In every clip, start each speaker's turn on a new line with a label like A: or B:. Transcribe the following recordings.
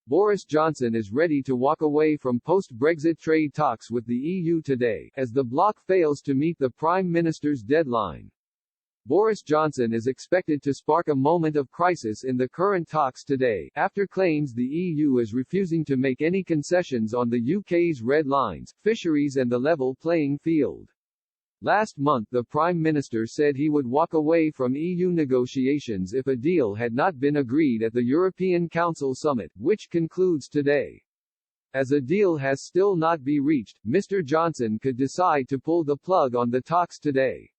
A: Boris Johnson is ready to walk away from post-Brexit trade talks with the EU today, as the bloc fails to meet the Prime Minister's deadline. Boris Johnson is expected to spark a moment of crisis in the current talks today, after claims the EU is refusing to make any concessions on the UK's red lines, fisheries and the level playing field. Last month the Prime Minister said he would walk away from EU negotiations if a deal had not been agreed at the European Council summit, which concludes today. As a deal has still not been reached, Mr. Johnson could decide to pull the plug on the talks today.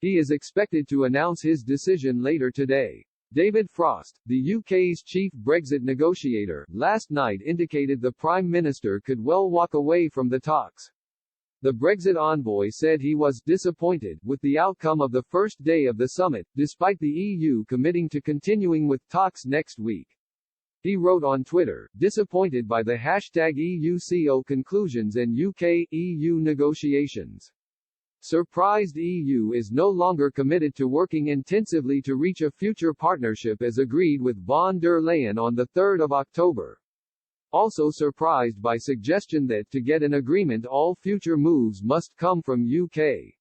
A: He is expected to announce his decision later today. David Frost, the UK's chief Brexit negotiator, last night indicated the Prime Minister could well walk away from the talks. The Brexit envoy said he was disappointed with the outcome of the first day of the summit, despite the EU committing to continuing with talks next week. He wrote on Twitter, disappointed by the #EUCO conclusions and UK-EU negotiations. Surprised EU is no longer committed to working intensively to reach a future partnership as agreed with von der Leyen on 3 October. Also surprised by suggestion that to get an agreement all future moves must come from UK.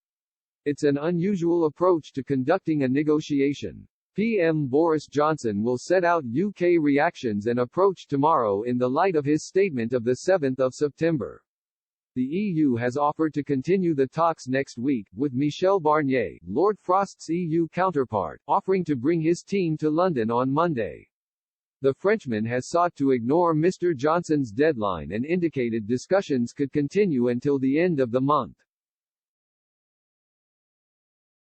A: It's an unusual approach to conducting a negotiation. PM Boris Johnson will set out UK reactions and approach tomorrow in the light of his statement of 7 September. The EU has offered to continue the talks next week, with Michel Barnier, Lord Frost's EU counterpart, offering to bring his team to London on Monday. The Frenchman has sought to ignore Mr. Johnson's deadline and indicated discussions could continue until the end of the month.